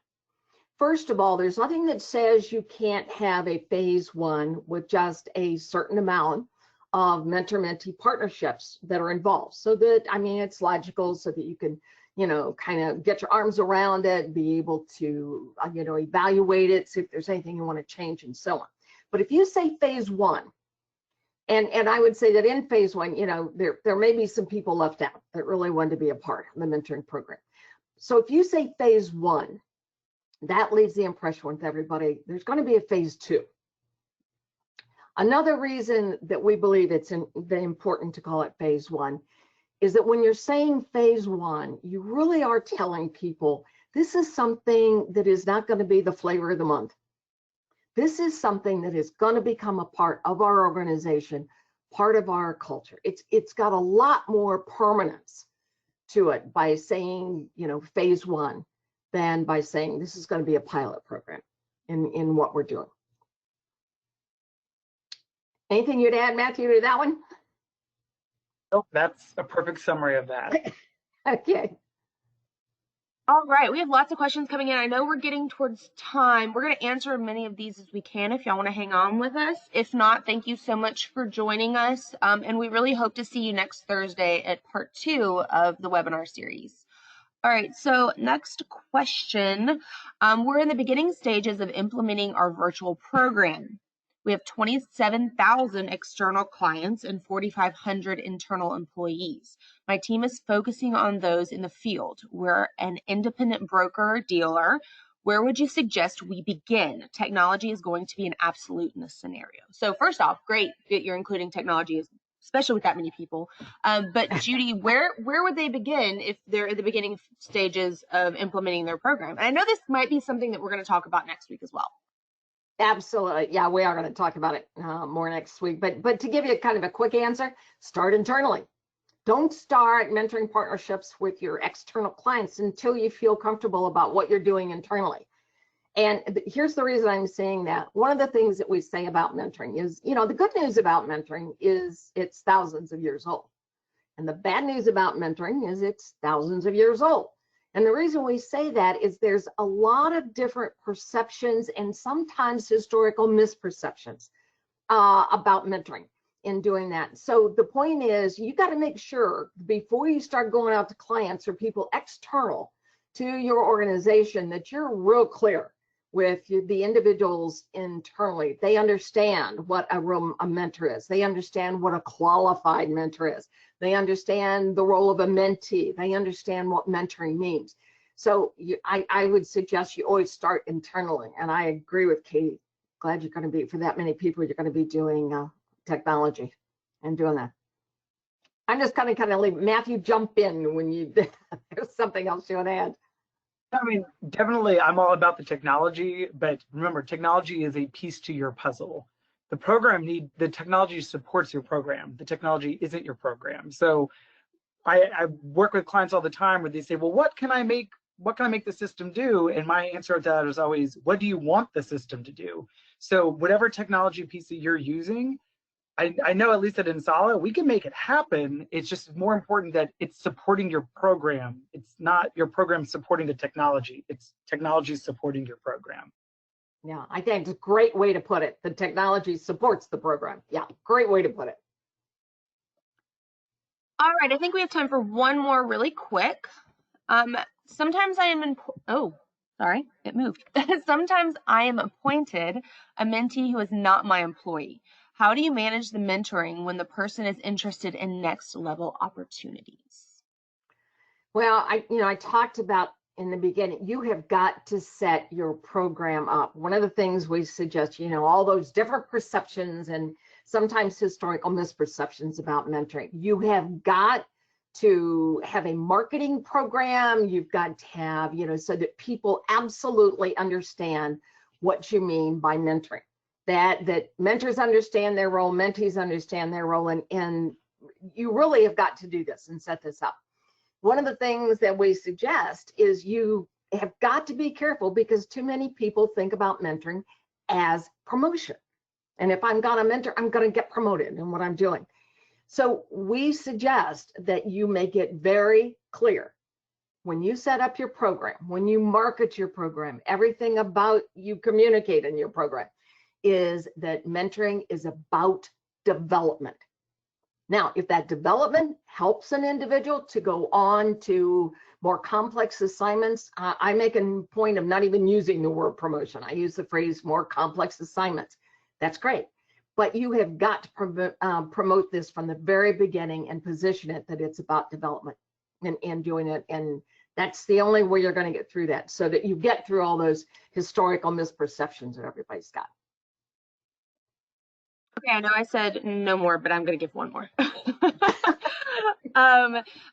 First of all, there's nothing that says you can't have a phase one with just a certain amount of mentor-mentee partnerships that are involved. So that, it's logical so that you can, kind of get your arms around it, be able to, evaluate it, see if there's anything you want to change and so on. But if you say phase one, and I would say that in phase one, there may be some people left out that really want to be a part of the mentoring program. So if you say phase one, that leaves the impression with everybody, there's going to be a phase two. Another reason that we believe it's important to call it phase one is that when you're saying phase one, you really are telling people this is something that is not going to be the flavor of the month. This is something that is going to become a part of our organization, part of our culture. It's got a lot more permanence to it by saying, phase one, than by saying this is going to be a pilot program in what we're doing. Anything you'd add, Matthew, to that one? Nope, that's a perfect summary of that. Okay. All right, we have lots of questions coming in. I know we're getting towards time. We're going to answer as many of these as we can if y'all want to hang on with us. If not, thank you so much for joining us. And we really hope to see you next Thursday at part 2 of the webinar series. All right, so next question. We're in the beginning stages of implementing our virtual program. We have 27,000 external clients and 4,500 internal employees. My team is focusing on those in the field. We're an independent broker dealer. Where would you suggest we begin? Technology is going to be an absolute in this scenario. So first off, great that you're including technology, especially with that many people. But Judy, where would they begin if they're in the beginning stages of implementing their program? And I know this might be something that we're going to talk about next week as well. Absolutely. Yeah, we are going to talk about it more next week. But to give you kind of a quick answer, start internally. Don't start mentoring partnerships with your external clients until you feel comfortable about what you're doing internally. And here's the reason I'm saying that. One of the things that we say about mentoring is, the good news about mentoring is it's thousands of years old. And the bad news about mentoring is it's thousands of years old. And the reason we say that is there's a lot of different perceptions and sometimes historical misperceptions about mentoring in doing that. So the point is, you got to make sure before you start going out to clients or people external to your organization that you're real clear with the individuals internally. They understand what a mentor is. They understand what a qualified mentor is. They understand the role of a mentee. They understand what mentoring means. So I would suggest you always start internally. And I agree with Katie. Glad you're going to be, for that many people, you're going to be doing technology and doing that. I'm just kind of leave. Matthew, jump in when you there's something else you want to add. I mean, definitely, I'm all about the technology, but remember, technology is a piece to your puzzle. The technology supports your program. The technology isn't your program. So I work with clients all the time where they say, well, what can I make the system do? And my answer to that is always, what do you want the system to do? So whatever technology piece that you're using, I know at least at Insala, we can make it happen. It's just more important that it's supporting your program. It's not your program supporting the technology. It's technology supporting your program. Yeah, I think it's a great way to put it. The technology supports the program. Yeah, great way to put it. All right, I think we have time for one more really quick. Sometimes I am sorry, it moved. Sometimes I am appointed a mentee who is not my employee. How do you manage the mentoring when the person is interested in next level opportunities? Well, I talked about in the beginning, you have got to set your program up. One of the things we suggest, all those different perceptions and sometimes historical misperceptions about mentoring. You have got to have a marketing program. You've got to have, so that people absolutely understand what you mean by mentoring. That mentors understand their role, mentees understand their role, and you really have got to do this and set this up. One of the things that we suggest is you have got to be careful, because too many people think about mentoring as promotion. And if I'm going to mentor, I'm going to get promoted in what I'm doing. So we suggest that you make it very clear when you set up your program, when you market your program, everything about you communicate in your program is that mentoring is about development. Now, if that development helps an individual to go on to more complex assignments, I make a point of not even using the word promotion. I use the phrase more complex assignments. That's great. But you have got to promote this from the very beginning and position it that it's about development and doing it. And that's the only way you're going to get through that, so that you get through all those historical misperceptions that everybody's got. Okay, I know I said no more, but I'm going to give one more.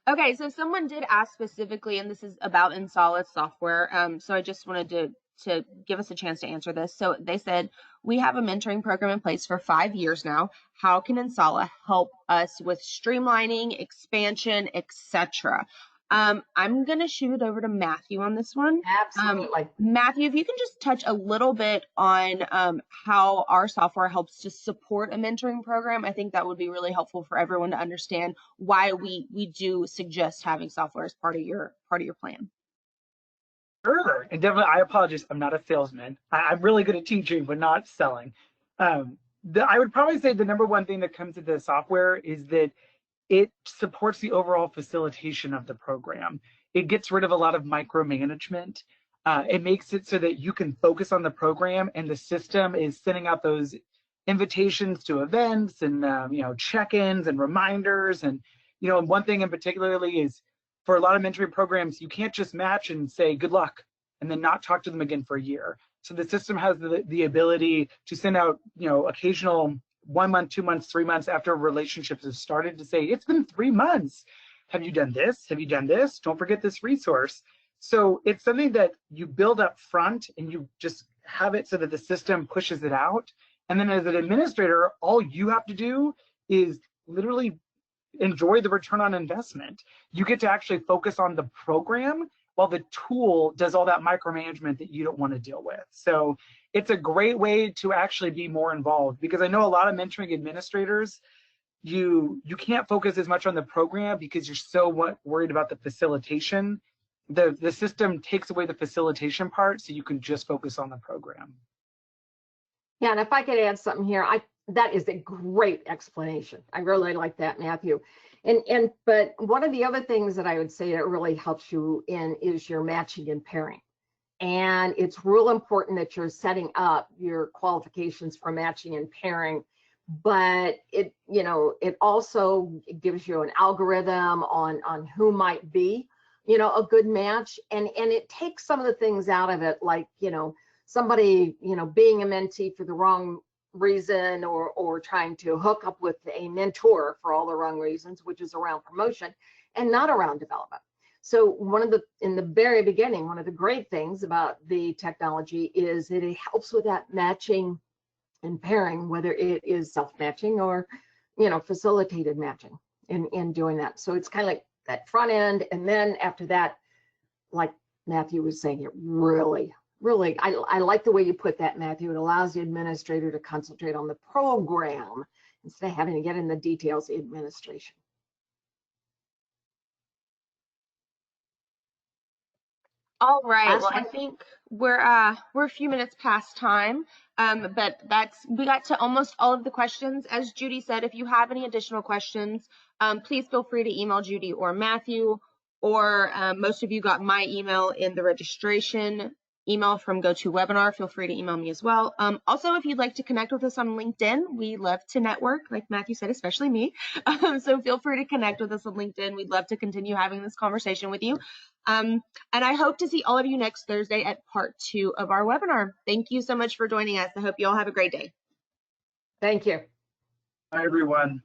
Okay, so someone did ask specifically, and this is about Insala software. So I just wanted to give us a chance to answer this. So they said, we have a mentoring program in place for 5 years now. How can Insala help us with streamlining, expansion, etc.? I'm going to shoot it over to Matthew on this one. Absolutely. Matthew, if you can just touch a little bit on how our software helps to support a mentoring program, I think that would be really helpful for everyone to understand why we do suggest having software as part of your plan. Sure, and definitely, I apologize. I'm not a salesman. I'm really good at teaching, but not selling. I would probably say the number one thing that comes to the software is that it supports the overall facilitation of the program. It gets rid of a lot of micromanagement. It makes it so that you can focus on the program, and the system is sending out those invitations to events and check-ins and reminders. And and one thing in particularly is, for a lot of mentoring programs, you can't just match and say good luck and then not talk to them again for a year. So the system has the ability to send out occasional 1 month, 2 months, 3 months after relationships have started to say, it's been 3 months. Have you done this? Have you done this? Don't forget this resource. So it's something that you build up front, and you just have it so that the system pushes it out. And then as an administrator, all you have to do is literally enjoy the return on investment. You get to actually focus on the program while the tool does all that micromanagement that you don't want to deal with. So it's a great way to actually be more involved, because I know a lot of mentoring administrators, you can't focus as much on the program because you're so worried about the facilitation. The system takes away the facilitation part, so you can just focus on the program. Yeah, and if I could add something here, that is a great explanation. I really like that, Matthew. But one of the other things that I would say that really helps you in is your matching and pairing. And it's real important that you're setting up your qualifications for matching and pairing. But it, you know, it also gives you an algorithm on who might be, you know, a good match. And it takes some of the things out of it, like, you know, somebody, you know, being a mentee for the wrong reason, or trying to hook up with a mentor for all the wrong reasons, which is around promotion and not around development. So in the very beginning, one of the great things about the technology is that it helps with that matching and pairing, whether it is self-matching or, you know, facilitated matching in doing that. So it's kind of like that front end. And then after that, like Matthew was saying, it really, I like the way you put that, Matthew. It allows the administrator to concentrate on the program instead of having to get in the details of administration. All right. Last Well, I one. think we're a few minutes past time, but we got to almost all of the questions. As Judy said, if you have any additional questions, please feel free to email Judy or Matthew, or most of you got my email in the registration email from GoToWebinar. Feel free to email me as well. Also, if you'd like to connect with us on LinkedIn, we love to network, like Matthew said, especially me. So feel free to connect with us on LinkedIn. We'd love to continue having this conversation with you. And I hope to see all of you next Thursday at part 2 of our webinar. Thank you so much for joining us. I hope you all have a great day. Thank you. Hi, everyone.